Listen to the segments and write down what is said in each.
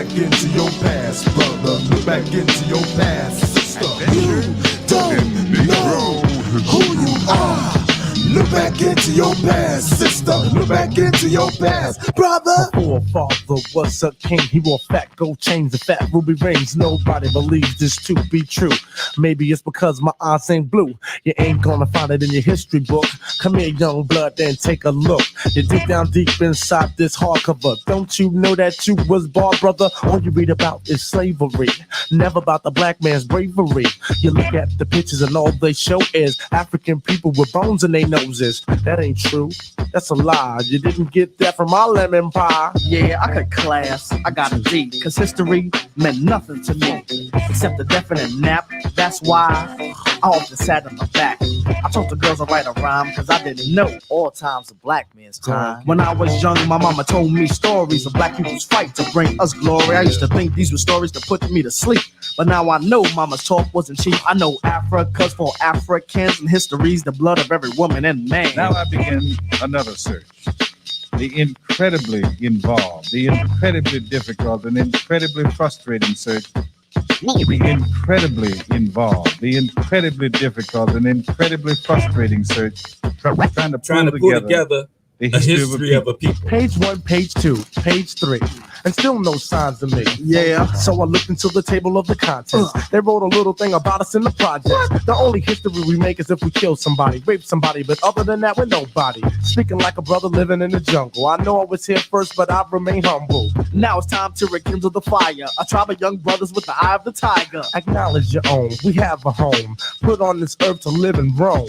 back into your past, brother. Look back into your past, sister. You don't know who you are. Look back into your past, sister. Look back into your past, brother. My forefather was a king. He wore fat gold chains and fat ruby rings. Nobody believes this to be true. Maybe it's because my eyes ain't blue. You ain't gonna find it in your history book. Come here, young blood, and take a look. You dig down deep inside this hardcover. Don't you know that you was born, brother? All you read about is slavery, never about the black man's bravery. You look at the pictures and all they show is African people with bones in their noses. That ain't true. That's a lie. You didn't get that from my lemon pie. Yeah, I cut class. I got a D. Cause history meant nothing to me except a definite nap. That's why I often sat on my back. I taught the girls to write a rhyme cause I didn't know all time's a black man's time. When I was young, my mama told me stories of black people's fight to bring us glory. I used to think these were stories to put me to sleep, but now I know mama's talk wasn't cheap. I know Africa's for Africans and history's the blood of every woman and man. Now I begin another search. The incredibly involved, the incredibly difficult, and incredibly frustrating search. The incredibly involved, the incredibly difficult, and incredibly frustrating search. Trying to pull together the history of a people. Page 1, page 2, page 3, and still no signs of me. Yeah. So I looked into the table of the contents. They wrote a little thing about us in the project. The only history we make is if we kill somebody, rape somebody, but other than that, we're nobody. Speaking like a brother living in the jungle. I know I was here first, but I remain humble. Now it's time to rekindle the fire. A tribe of young brothers with the eye of the tiger. Acknowledge your own. We have a home. Put on this earth to live and roam.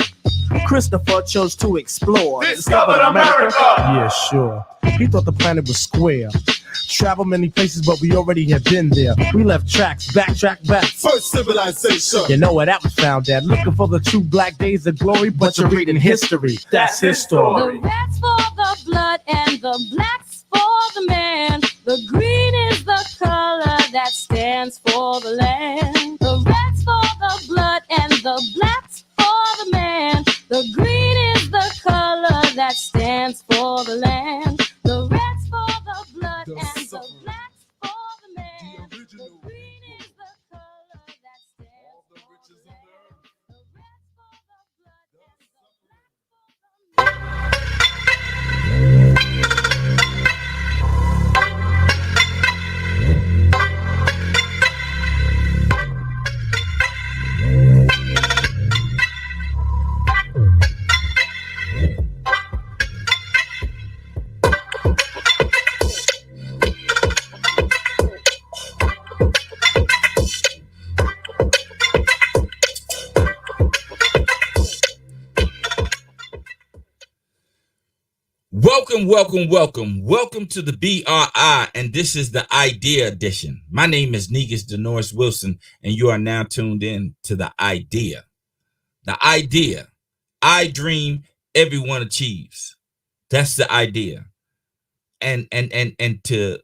Christopher chose to explore. Discovered America. Yeah, sure. He thought the planet was square. Traveled many places, but we already had been there. We left tracks, backtrack back. First civilization. You know where that was found at. Looking for the true black days of glory, but you're reading history. That's his story. The red's for the blood and the black's for the man. The green is the color that stands for the land. The red's for the blood and the black's for the man. The green is the color that stands for the land. The red's for the blood and the black's for the man. The green is the color that stands for the land. The red's for the blood and the black's Welcome to the BRI, and this is the Idea Edition. My name is Negus Denoris Wilson, and you are now tuned in to the Idea. The idea. I dream, everyone achieves. That's the idea. And to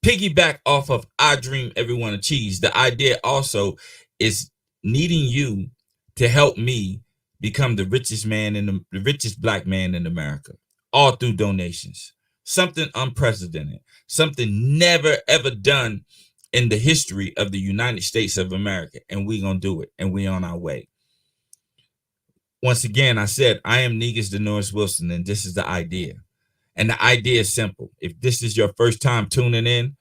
piggyback off of I dream, everyone achieves, the idea also is needing you to help me become the richest man in the richest black man in America. All through donations. Something unprecedented, something never ever done in the history of the United States of America. And we're going to do it. And we're on our way. Once again, I said, I am Negus Denoris Wilson, and this is the idea. And the idea is simple. If this is your first time tuning in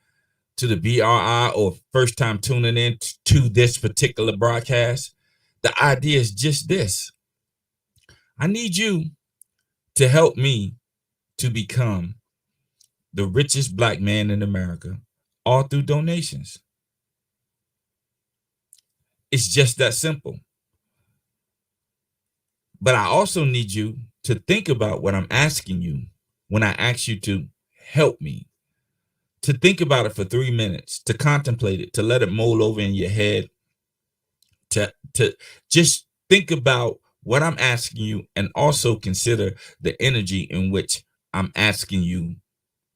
to the BRI or first time tuning in to this particular broadcast, the idea is just this. I need you to help me to become the richest black man in America, all through donations. It's just that simple. But I also need you to think about what I'm asking you when I ask you to help me, to think about it for 3 minutes, to contemplate it, to let it mull over in your head, to just think about what I'm asking you, and also consider the energy in which I'm asking you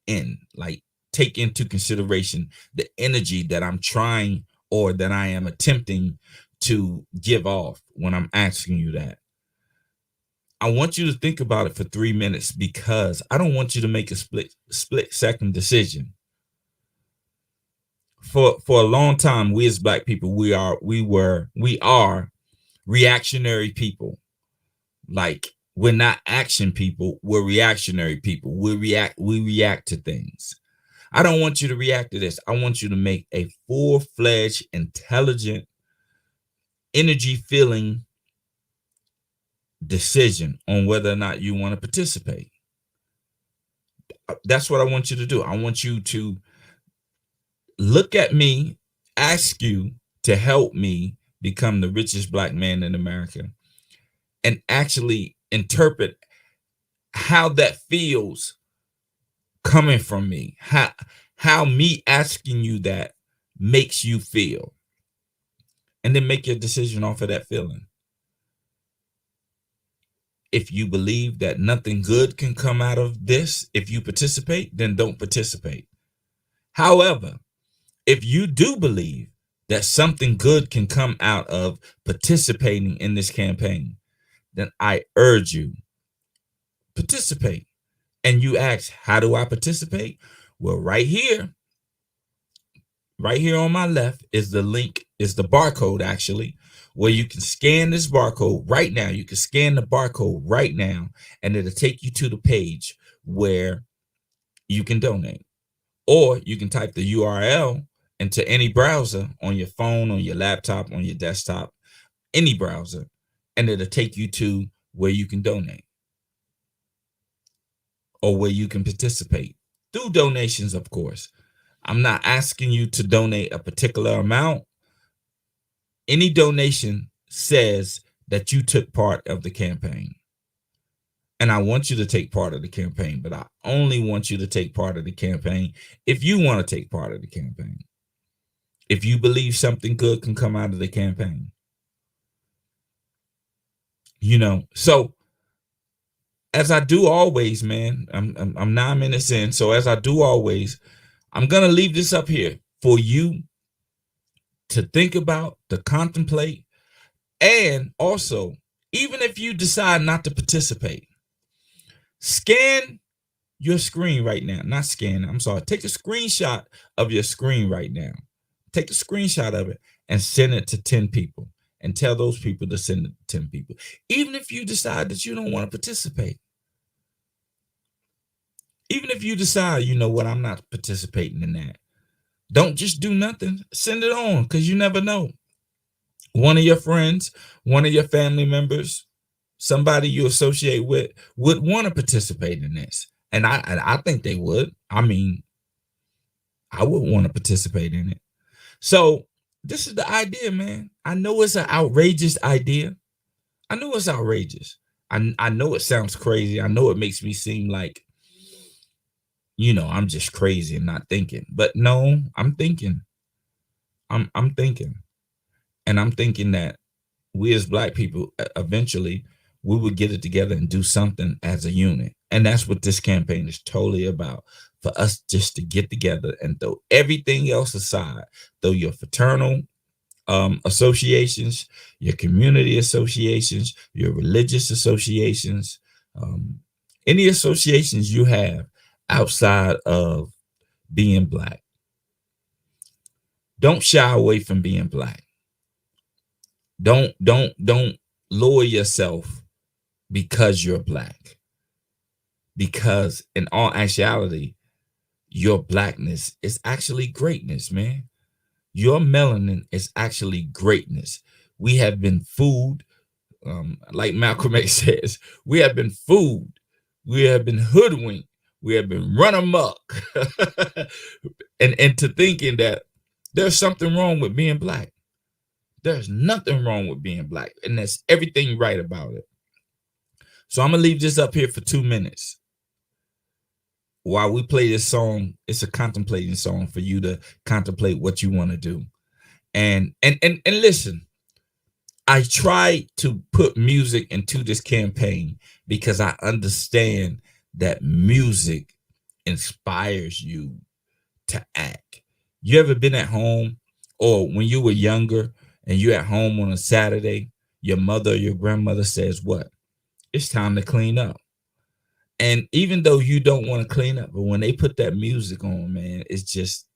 in. Like, take into consideration the energy that I'm trying or that I am attempting to give off when I'm asking you that. I want you to think about it for 3 minutes, because I don't want you to make a split second decision. for a long time, we as black people, we are reactionary people. Like, we're not action people, we're reactionary people. We react to things. I don't want you to react to this. I want you to make a full-fledged, intelligent, energy feeling decision on whether or not you want to participate. That's what I want you to do. I want you to look at me, ask you to help me become the richest black man in America, and actually interpret how that feels coming from me, how me asking you that makes you feel, and then make your decision off of that feeling. If you believe that nothing good can come out of this if you participate, then don't participate. However, if you do believe that something good can come out of participating in this campaign, then I urge you, participate. And you ask, how do I participate? Well, right here on my left is the link, is the barcode actually, where you can scan this barcode right now. You can scan the barcode right now, and it'll take you to the page where you can donate. Or you can type the URL into any browser on your phone, on your laptop, on your desktop, any browser, and it'll take you to where you can donate or where you can participate through donations, of course. I'm not asking you to donate a particular amount. Any donation says that you took part of the campaign. And I want you to take part of the campaign, but I only want you to take part of the campaign if you want to take part of the campaign. If you believe something good can come out of the campaign. You know, so as I do always, man, I'm 9 minutes in. So as I do always, I'm going to leave this up here for you to think about, to contemplate. And also, even if you decide not to participate, scan your screen right now. Not scan, I'm sorry. Take a screenshot of your screen right now. Take a screenshot of it and send it to 10 people and tell those people to send it to 10 people. Even if you decide that you don't want to participate. Even if you decide, you know what, I'm not participating in that. Don't just do nothing. Send it on, because you never know. One of your friends, one of your family members, somebody you associate with would want to participate in this. And I think they would. I mean, I would want to participate in it. So this is the idea, man. I know it's an outrageous idea. I know it's outrageous. I know it sounds crazy. I know it makes me seem like, you know, I'm just crazy and not thinking. But no, I'm thinking. I'm thinking. And I'm thinking that we as black people, eventually, we would get it together and do something as a unit. And that's what this campaign is totally about. For us just to get together and throw everything else aside. Throw your fraternal associations, your community associations, your religious associations, any associations you have outside of being black. Don't shy away from being black. Don't lower yourself because you're black. Because in all actuality, your blackness is actually greatness, man. Your melanin is actually greatness. We have been fooled, like Malcolm X says, we have been fooled. We have been hoodwinked. We have been run amok and to thinking that there's something wrong with being black. There's nothing wrong with being black, and that's everything right about it. So I'm gonna leave this up here for 2 minutes while we play this song. It's a contemplating song for you to contemplate what you want to do. And listen, I try to put music into this campaign because I understand that music inspires you to act. You ever been at home, or when you were younger and you're at home on a Saturday, your mother or your grandmother says, what? It's time to clean up. And even though you don't want to clean up, but when they put that music on, man, it's just,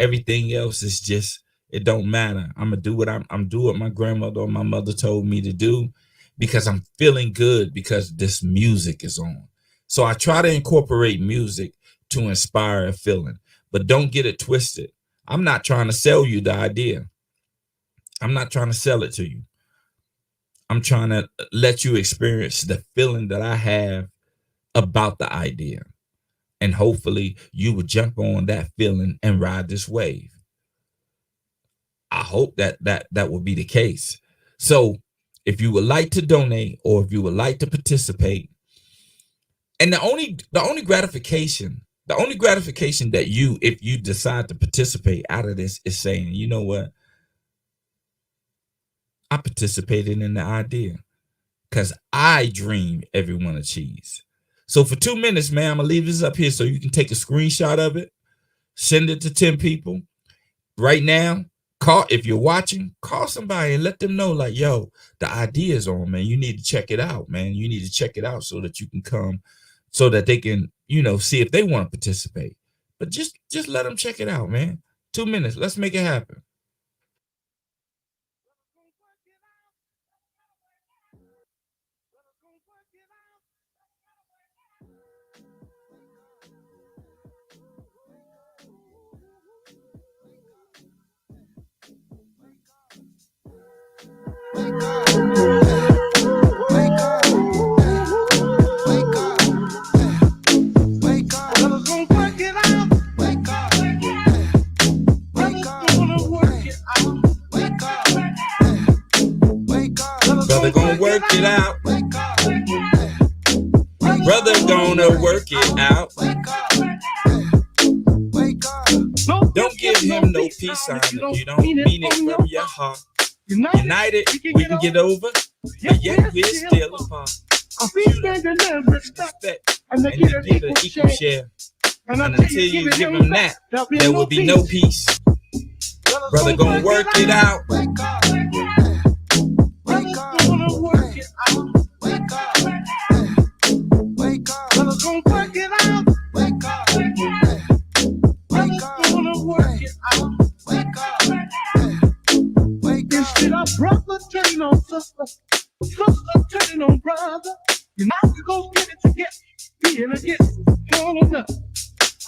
Everything else is just, it don't matter. I'm gonna do what I'm do what my grandmother or my mother told me to do, because I'm feeling good because this music is on. So I try to incorporate music to inspire a feeling, but don't get it twisted. I'm not trying to sell you the idea. I'm not trying to sell it to you. I'm trying to let you experience the feeling that I have about the idea. And hopefully you would jump on that feeling and ride this wave. I hope that will be the case. So if you would like to donate, or if you would like to participate, and the only gratification that you, if you decide to participate out of this, is saying, you know what, I participated in the idea because I dream everyone achieves. So for 2 minutes, man, I'm gonna leave this up here so you can take a screenshot of it, send it to 10 people right now. Call, if you're watching, call somebody and let them know, like, yo, the idea is on, man. You need to check it out, man. You need to check it out so that you can come, so that they can, you know, see if they want to participate. But just let them check it out, man. 2 minutes. Let's make it happen. Brother gonna work it out. Brother gonna work it out. Don't give him no peace sign if you don't mean it from your heart. United, we can get over, but yet we're still apart. Respect, and to give an equal share. And until you give him that, there will be no peace. Brother gonna work it out. Brother turning on sister, sister turning on brother. You're not gonna get it together, being against one another.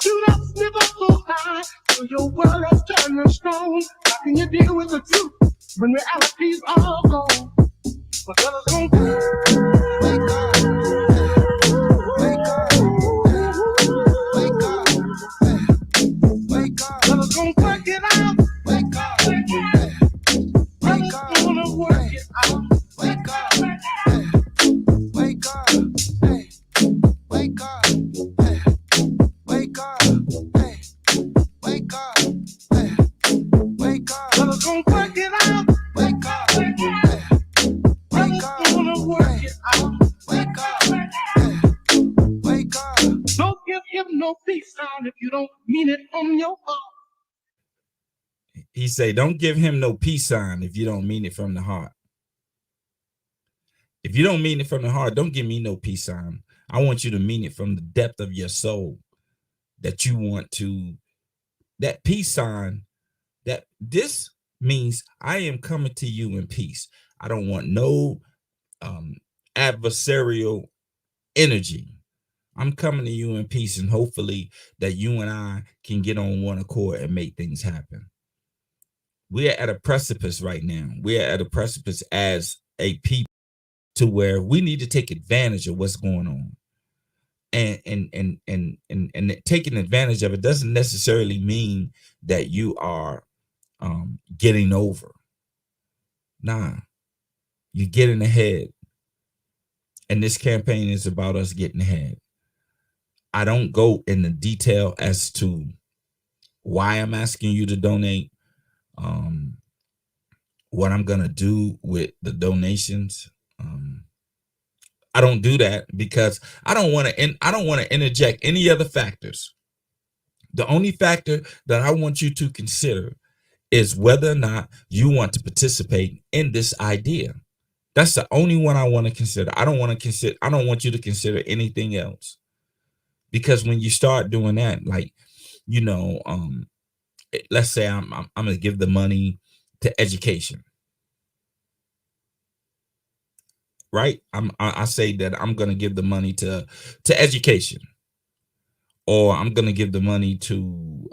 Do not snivel so high, so your world is turning strong. How can you deal with the truth when reality's all gone? But brothers gonna wake up, wake up, wake up, wake up. Brothers gonna work it out. Wake up. Wake up, gonna work it out. Wake up, wake up, hey, wake up, hey, wake up, hey, wake up, hey, wake up. Gonna work it out. Wake up, hey, wake up, gonna work it out. Wake up, hey, wake up. Don't give him no peace sign if you don't mean it from your heart. He say, don't give him no peace sign if you don't mean it from the heart. If you don't mean it from the heart, don't give me no peace sign. I want you to mean it from the depth of your soul, that you want to, that peace sign, that this means I am coming to you in peace. I don't want no adversarial energy. I'm coming to you in peace, and hopefully that you and I can get on one accord and make things happen. We're at a precipice right now. We're at a precipice as a people, to where we need to take advantage of what's going on. And taking advantage of it doesn't necessarily mean that you are getting over. Nah, you're getting ahead. And this campaign is about us getting ahead. I don't go into detail as to why I'm asking you to donate. What I'm gonna do with the donations. I don't do that because I don't want to interject any other factors. The only factor that I want you to consider is whether or not you want to participate in this idea. That's the only one I want to consider. I don't want you to consider anything else. Because when you start doing that, like, you know, let's say I'm going to give the money to education, right? I say that I'm going to give the money to education, or I'm going to give the money to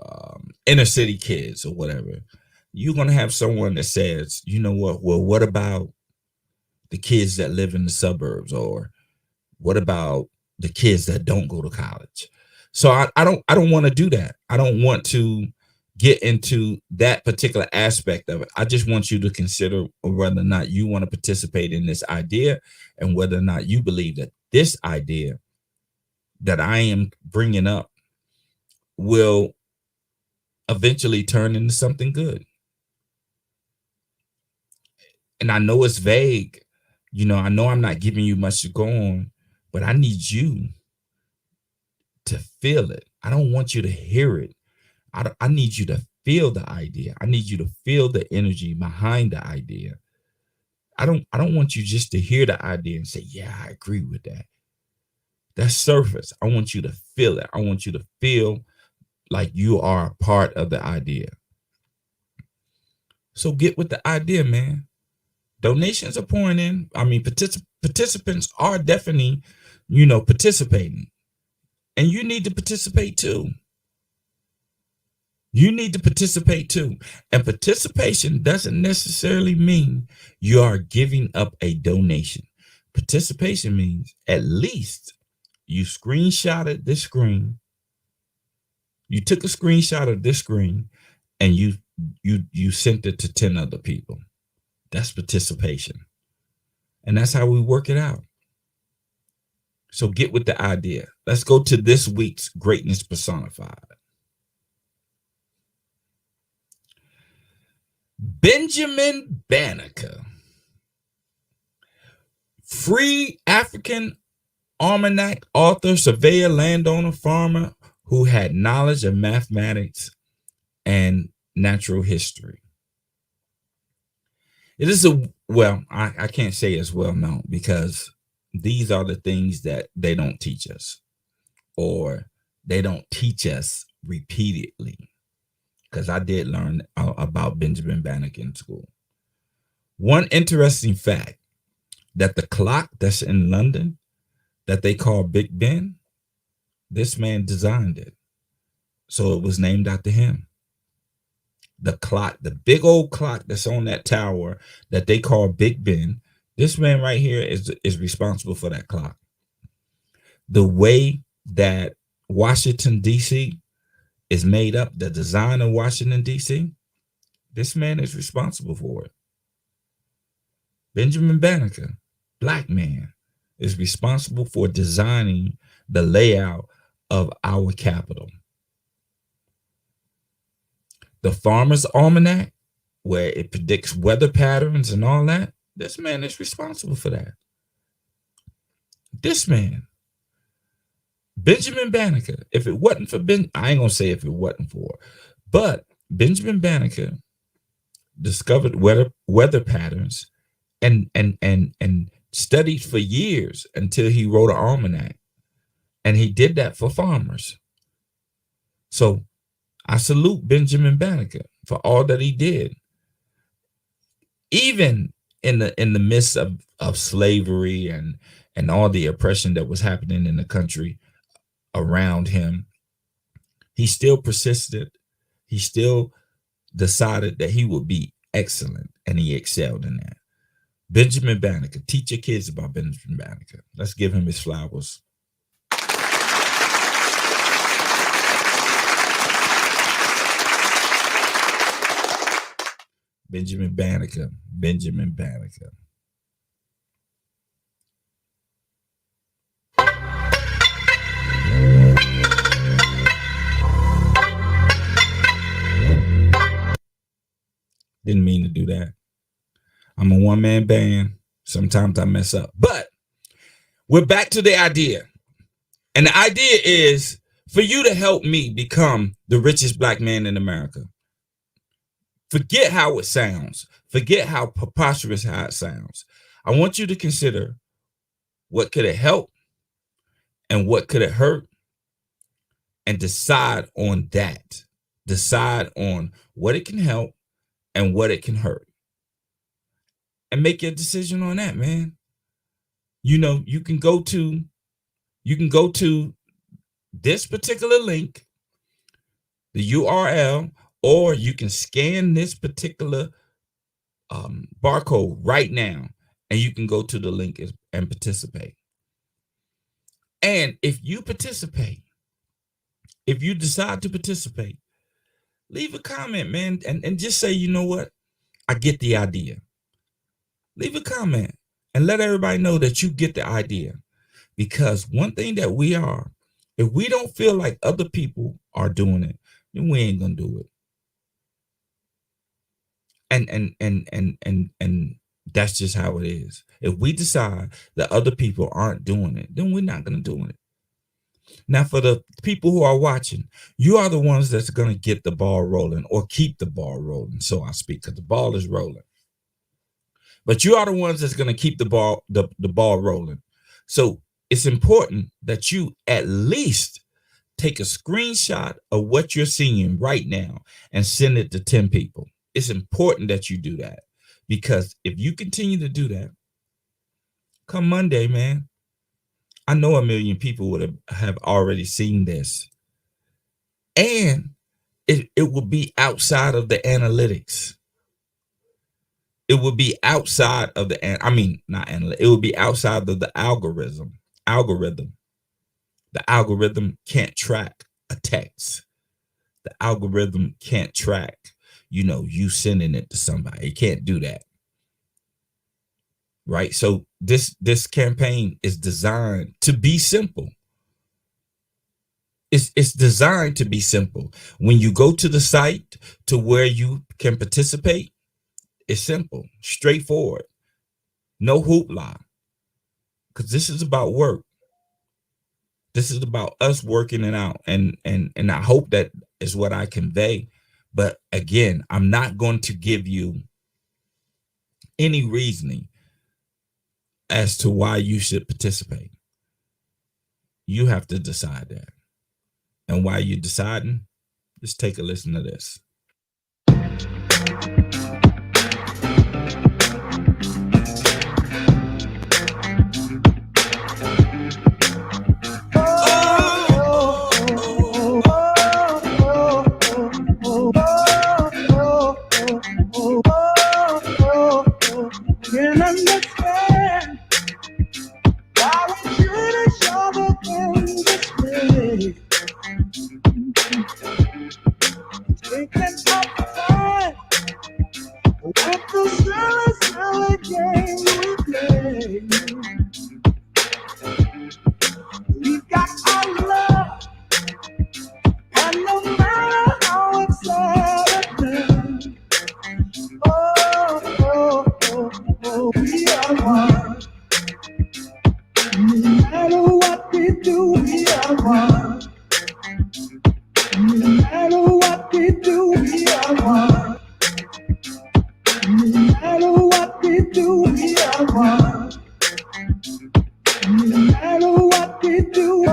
inner city kids or whatever. You're going to have someone that says, you know what? Well, what about the kids that live in the suburbs, or what about the kids that don't go to college? So I don't want to do that. I don't want to get into that particular aspect of it. I just want you to consider whether or not you want to participate in this idea, and whether or not you believe that this idea that I am bringing up will eventually turn into something good. And I know it's vague. You know, I know I'm not giving you much to go on, but I need you to feel it. I don't want you to hear it. I need you to feel the idea. I need you to feel the energy behind the idea. I don't want you just to hear the idea and say, yeah, I agree with that. That's surface. I want you to feel it. I want you to feel like you are a part of the idea. So get with the idea, man. Donations are pouring in. I mean, participants are definitely, participating. And you need to participate too. You need to participate too. And participation doesn't necessarily mean you are giving up a donation. Participation means at least you screenshotted this screen. You took a screenshot of this screen and you sent it to 10 other people. That's participation. And that's how we work it out. So get with the idea. Let's go to this week's Greatness Personified. Benjamin Banneker, free African almanac author, surveyor, landowner, farmer who had knowledge of mathematics and natural history. It is I can't say it's well known, because these are the things that they don't teach us, or they don't teach us repeatedly. Because I did learn about Benjamin Banneker in school. One interesting fact, that the clock that's in London that they call Big Ben, this man designed it. So it was named after him. The clock, the big old clock that's on that tower that they call Big Ben, this man right here is responsible for that clock. The way that Washington, D.C. is made up, the design of Washington, D.C., this man is responsible for it. Benjamin Banneker, black man, is responsible for designing the layout of our capital. The Farmer's Almanac, where it predicts weather patterns and all that, this man is responsible for that. This man, Benjamin Banneker, if it wasn't for I ain't gonna say if it wasn't for, but Benjamin Banneker discovered weather patterns and studied for years until he wrote an almanac. And he did that for farmers. So I salute Benjamin Banneker for all that he did. Even in the midst of slavery and all the oppression that was happening in the country around him, he still persisted. He still decided that he would be excellent, and he excelled in that. Benjamin Banneker. Teach your kids about Benjamin Banneker. Let's give him his flowers. Benjamin Banneker. Benjamin Banneker. Didn't mean to do that. I'm a one-man band. Sometimes I mess up. But we're back to the idea. And the idea is for you to help me become the richest black man in America. Forget how it sounds. Forget how preposterous how it sounds. I want you to consider, what could it help and what could it hurt, and decide on that decide on what it can help and what it can hurt, and make your decision on that, man. You know, you can go to this particular link, the URL, or you can scan this particular barcode right now, and you can go to the link and participate. And if you participate, if you decide to participate, leave a comment, man, and just say, you know what, I get the idea. Leave a comment and let everybody know that you get the idea. Because one thing that we are, if we don't feel like other people are doing it, then we ain't gonna do it. And that's just how it is. If we decide that other people aren't doing it, then we're not gonna do it. Now, for the people who are watching, you are the ones that's gonna get the ball rolling, or keep the ball rolling, so I speak, because the ball is rolling. But you are the ones that's gonna keep the ball rolling. So it's important that you at least take a screenshot of what you're seeing right now and send it to 10 people. It's important that you do that, because if you continue to do that, come Monday, man, I know 1 million people would have already seen this, and it will be outside of the analytics. It will be outside of the, it will be outside of the algorithm. The algorithm can't track a text. The algorithm can't track, you sending it to somebody. It can't do that. Right? So this campaign is designed to be simple. It's designed to be simple. When you go to the site to where you can participate, it's simple, straightforward, no hoopla. Because this is about work. This is about us working it out. And I hope that is what I convey. But again, I'm not going to give you any reasoning as to why you should participate. You have to decide that. And while you're deciding, just take a listen to this. Can't understand why we treat each other in this way. Taking up time with the silly game we play. We got our love, and no matter how it's Saturday, we are one. No matter what we do, we are one. No matter what we do, we are one. No matter what we do, we are one. No matter what we do,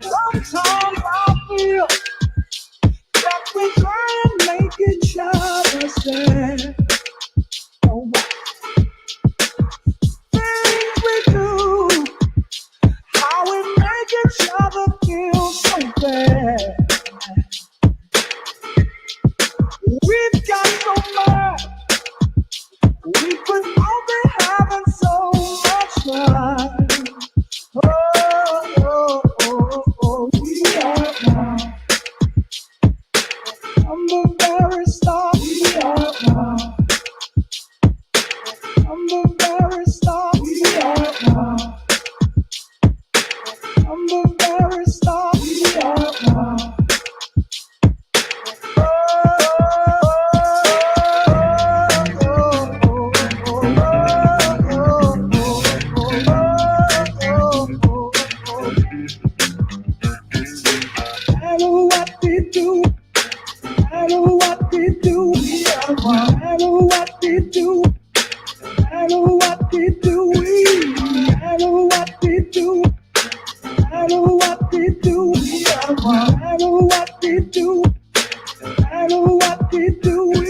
sometimes I feel that we try and make each other sad. Oh, things we do, how we make each other feel so bad. We've got so much, we could all be having so much fun. We are one. From the very start, we are one. From the very start, we are one. From the very start, we are one. No matter what we do, no matter what we did do we?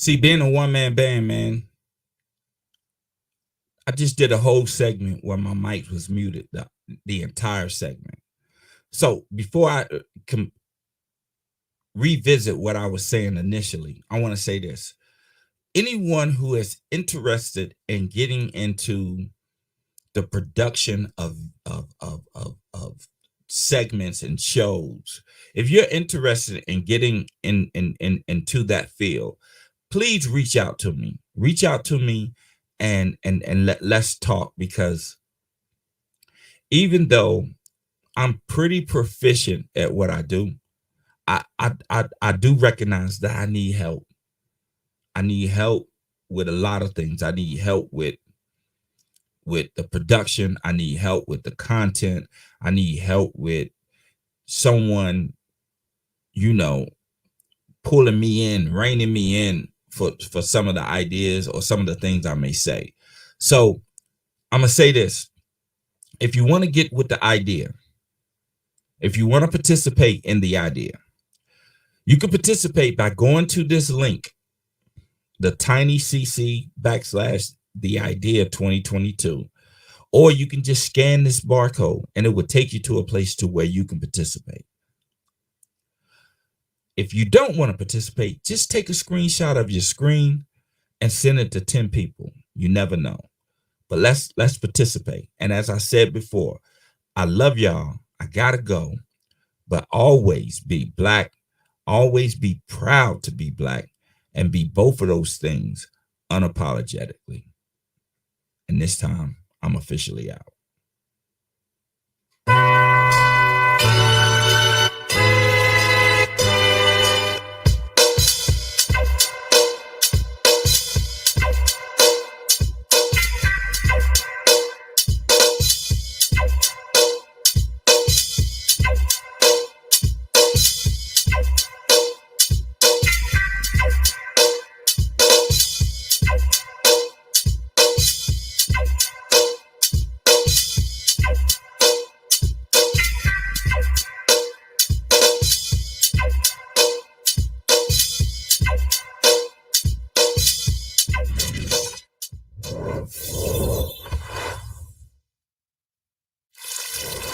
See, being a one-man band, man, I just did a whole segment where my mic was muted, the entire segment. So before I can revisit what I was saying initially, I want to say this. Anyone who is interested in getting into the production of segments and shows, if you're interested in getting into that field, please reach out to me and let's talk, because even though I'm pretty proficient at what I do, I do recognize that I need help. I need help with a lot of things. I need help with the production. I need help with the content. I need help with someone, pulling me in, reining me in for some of the ideas or some of the things I may say. So I'm gonna say this. If you want to get with the idea, if you want to participate in the idea, you can participate by going to this link, the tinycc/the idea 2022, or you can just scan this barcode and it will take you to a place to where you can participate. If you don't want to participate, just take a screenshot of your screen and send it to 10 people. You never know. But let's participate. And as I said before, I love y'all. I gotta go. But always be black. Always be proud to be black and be both of those things unapologetically. And this time, I'm officially out.